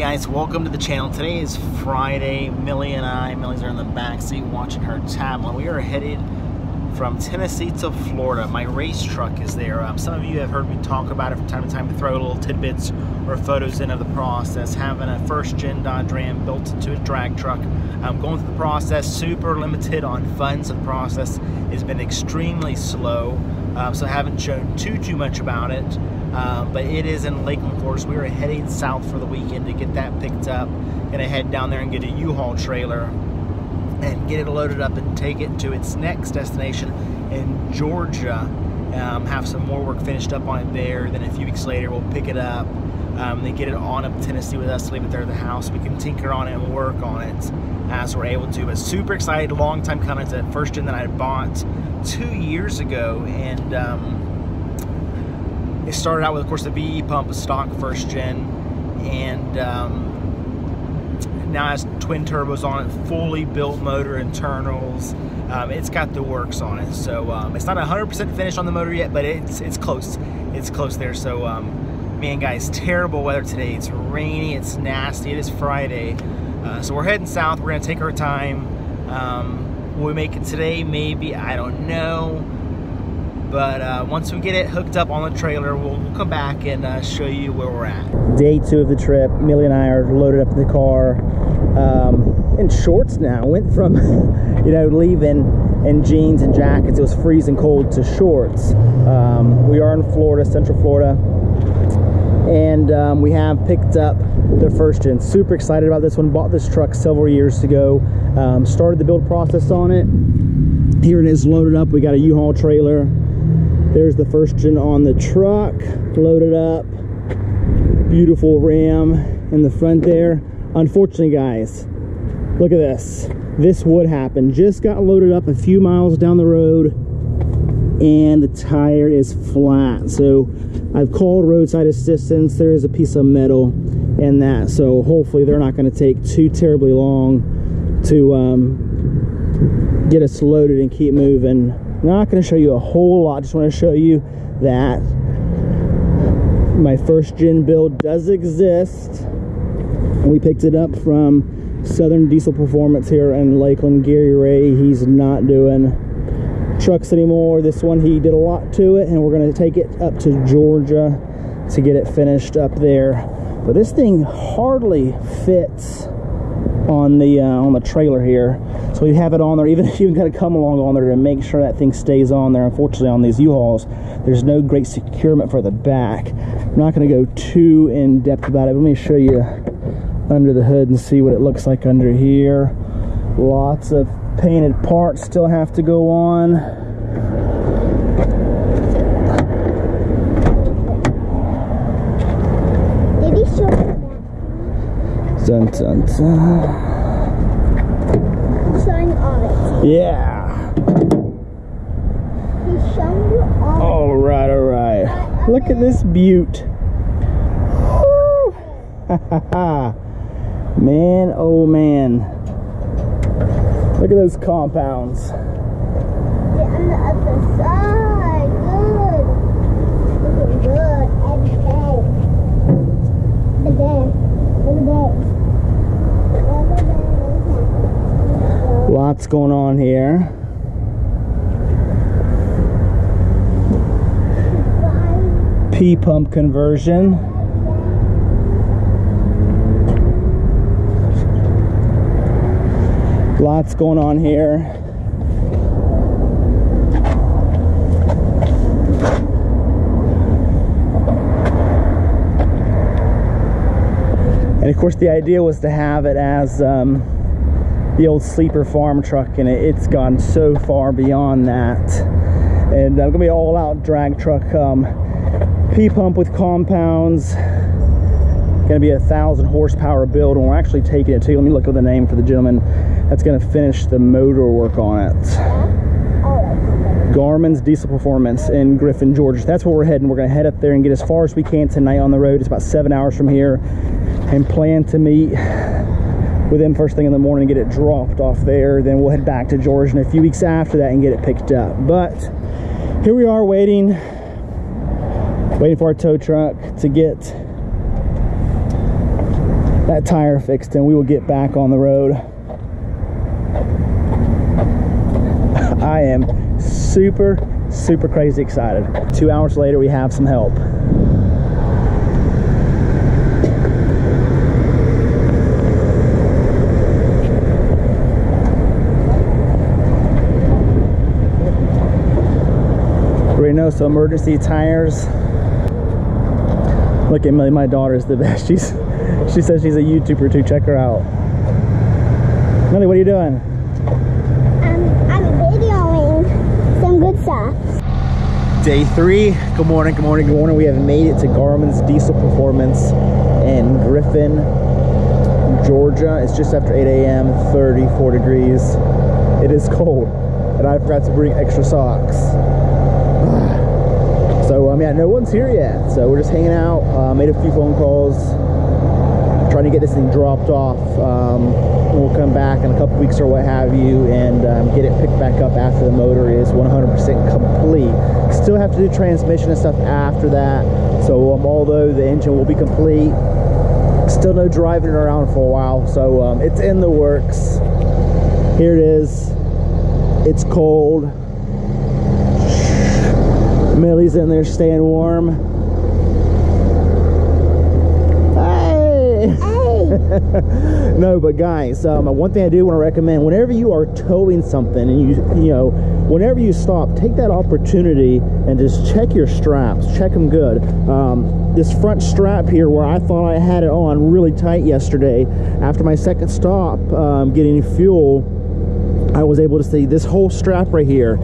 guys, welcome to the channel. Today is Friday. Millie's are in the back seat watching her tablet. We are headed from Tennessee to Florida. My race truck is there. Some of you have heard me talk about it from time to time to throw little tidbits or photos in of the process. Having a first-gen Dodge Ram built into a drag truck. Going through the process, super limited on funds. The process has been extremely slow, so I haven't shown too much about it. But it is in Lakeland, Florida. So we are heading south for the weekend to get that picked up. Gonna head down there and get a U-Haul trailer and get it loaded up and take it to its next destination in Georgia. Have some more work finished up on it there. Then a few weeks later, we'll pick it up. Then get it on up to Tennessee with us, leave it there at the house. We can tinker on it and work on it as we're able to. But super excited, long time coming. It's a first gen that I bought 2 years ago, and it started out with, of course, the VE pump, a stock first gen, and now it has twin turbos on it, fully built motor internals. It's got the works on it, so it's not 100% finished on the motor yet, but it's close. It's close there. So man, guys, terrible weather today. It's rainy, it's nasty. It is Friday, so we're heading south. We're gonna take our time. Will we make it today? Maybe, I don't know. But once we get it hooked up on the trailer, we'll come back and show you where we're at. Day 2 of the trip. Millie and I are loaded up in the car in shorts now. Went from, you know, leaving in jeans and jackets. It was freezing cold to shorts. We are in Florida, Central Florida, and we have picked up the first gen. Super excited about this one. Bought this truck several years ago. Started the build process on it. Here it is loaded up. We got a U-Haul trailer. There's the first gen on the truck, loaded up. Beautiful Ram in the front there. Unfortunately, guys, look at this. This would happen. Just got loaded up a few miles down the road, and the tire is flat. So I've called roadside assistance. There is a piece of metal in that, so hopefully they're not going to take too terribly long to get us loaded and keep moving. Not going to show you a whole lot, just want to show you that my first gen build does exist. We picked it up from Southern Diesel Performance here in Lakeland. Gary Ray, he's not doing trucks anymore. This one, he did a lot to it, and we're going to take it up to Georgia to get it finished up there. But this thing hardly fits on the trailer here, so we have it on there. Even got to come along on there to make sure that thing stays on there. Unfortunately, on these U-Hauls, there's no great securement for the back. I'm not going to go too in depth about it. Let me show you under the hood and see what it looks like under here. Lots of painted parts still have to go on. Did he show you that? Dun, dun, dun. Showing all it. Yeah. He's showing you all. All right, all right. Look at this beaut. Man, oh man. Look at those compounds. Yeah, on the other side. Good. Looking good. Everything. Look at that. Look at that. Lots going on here. P-pump conversion. Lots going on here. And of course, the idea was to have it as the old sleeper farm truck, and it's gone so far beyond that. And gonna be an all-out drag truck, P-pump with compounds. Gonna be a 1,000 horsepower build, and we're actually taking it to, let me look at the name for the gentleman that's gonna finish the motor work on it. CUMMINS Diesel Performance in Griffin, Georgia. That's where we're heading. We're gonna head up there and get as far as we can tonight on the road. It's about 7 hours from here, and plan to meet with them first thing in the morning and get it dropped off there. Then we'll head back to Georgia in a few weeks after that and get it picked up. But here we are waiting for our tow truck to get that tire fixed and we will get back on the road. I am super crazy excited. 2 hours later, we have some help. So emergency tires. Look at Millie, my daughter is the best. She says she's a YouTuber too. Check her out. Millie, what are you doing? I'm videoing some good stuff. Day 3. Good morning, good morning, good morning. We have made it to Garmin's Diesel Performance in Griffin, Georgia. It's just after 8 a.m., 34 degrees. It is cold, and I forgot to bring extra socks. So yeah, no one's here yet. So we're just hanging out. Made a few phone calls, trying to get this thing dropped off. We'll come back in a couple weeks or what have you, and get it picked back up after the motor is 100% complete. Still have to do transmission and stuff after that. So although the engine will be complete, still no driving it around for a while. So it's in the works. Here it is. It's cold. Millie's in there staying warm. Hey! Hey! No, but guys, one thing I do want to recommend, whenever you are towing something and you know, whenever you stop, take that opportunity and just check your straps. Check them good. This front strap here, where I thought I had it on really tight yesterday, after my second stop getting fuel, I was able to see this whole strap right here.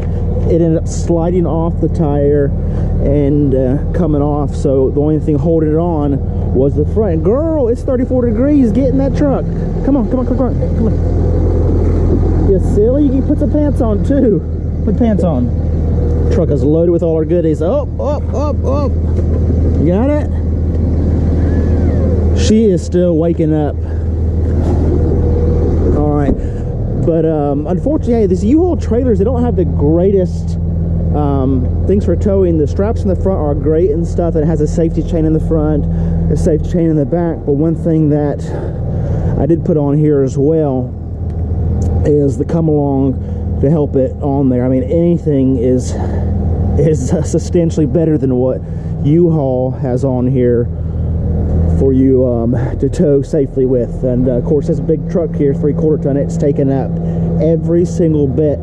It ended up sliding off the tire and coming off. So the only thing holding it on was the front. Girl, it's 34 degrees. Get in that truck. Come on, come on, come on, come on. You silly. You can put some pants on too. Put pants on. Truck is loaded with all our goodies. Up, up, up, up. You got it? She is still waking up. All right. But unfortunately, these U-Haul trailers, they don't have the greatest things for towing. The straps in the front are great and stuff. It has a safety chain in the front, a safety chain in the back. But one thing that I did put on here as well is the come along to help it on there. I mean, anything is substantially better than what U-Haul has on here for you to tow safely with. And of course, this big truck here, 3/4 ton, it's taken up every single bit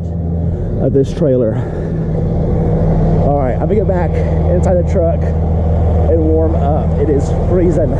of this trailer. All right, I'm gonna get back inside the truck and warm up. It is freezing.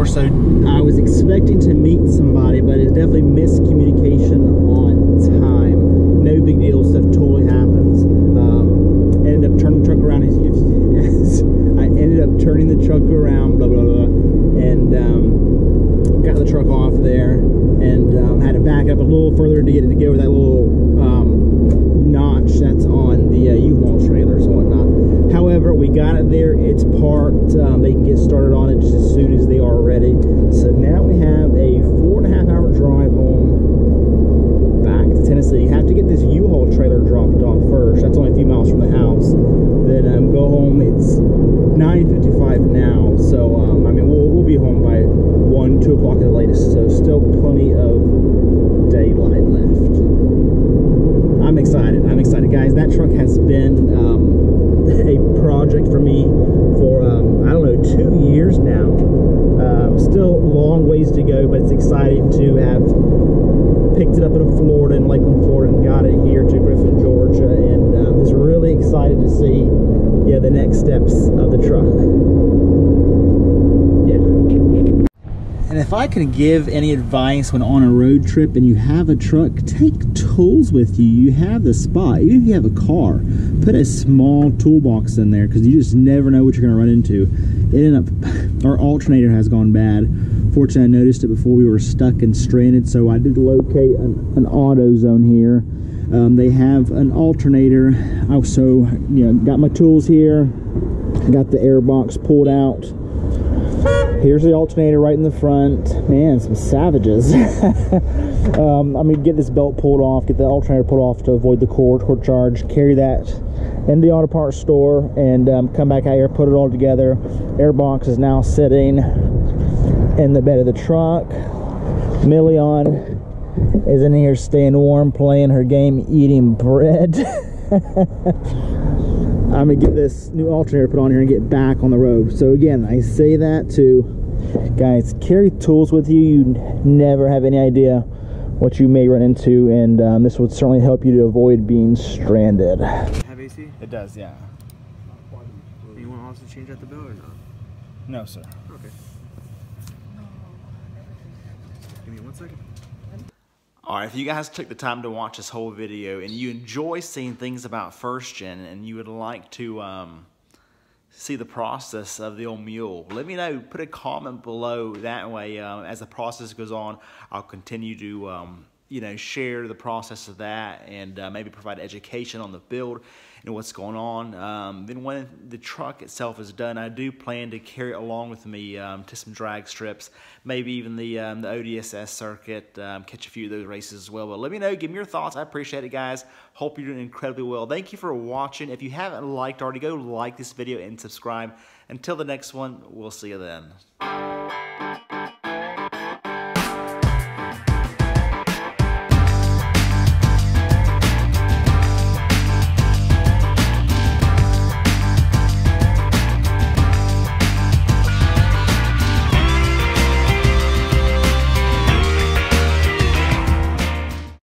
So I was expecting to meet somebody, but it's definitely miscommunication on time. No big deal, stuff totally happens. Ended up turning the truck around as I ended up turning the truck around, blah blah blah, and got the truck off there, and had to back up a little further to get it to go over that little notch that's on the U-Haul trailers and whatnot. However, we got it there. It's parked. They can get started on it just as soon as they are ready. So now we have a 4.5 hour drive home back to Tennessee. You have to get this U-Haul trailer dropped off first. That's only a few miles from the house. Then go home. It's 9:55 now. So I mean, we'll be home by 1, 2 o'clock at the latest. So still plenty of daylight left. I'm excited. I'm excited, guys. That truck has been a project for me for I don't know, 2 years now. Still a long ways to go, but it's exciting to have picked it up in Florida, in Lakeland, Florida, and got it here to Griffin, Georgia, and just really excited to see the next steps of the truck. And if I can give any advice when on a road trip and you have a truck, take tools with you. You have the spot. Even if you have a car, put a small toolbox in there, because you just never know what you're going to run into. It ended up, our alternator has gone bad Fortunately, I noticed it before we were stuck and stranded, so I did locate an auto zone here. They have an alternator. I also, got my tools here. Got the air box pulled out. Here's the alternator right in the front. Man, some savages. I'm gonna get this belt pulled off, get the alternator pulled off to avoid the cord charge, carry that in the auto parts store, and come back out here, put it all together. Air box is now sitting in the bed of the truck. Million is in here staying warm, playing her game, eating bread. I'm gonna get this new alternator put on here and get back on the road. So again, I say that to guys, carry tools with you. You never have any idea what you may run into, and this would certainly help you to avoid being stranded. Have AC? It does, yeah. You want to also change out the belt or not? No, sir. Okay. Give me 1 second. Alright, if you guys took the time to watch this whole video and you enjoy seeing things about first gen and you would like to see the process of the old mule, let me know. Put a comment below. That way, as the process goes on, I'll continue to share the process of that and maybe provide education on the build and what's going on. Then when the truck itself is done, I do plan to carry it along with me to some drag strips, maybe even the ODSS circuit, catch a few of those races as well. But let me know, give me your thoughts. I appreciate it, guys. Hope you're doing incredibly well. Thank you for watching. If you haven't liked already, go like this video and subscribe. Until the next one, we'll see you then.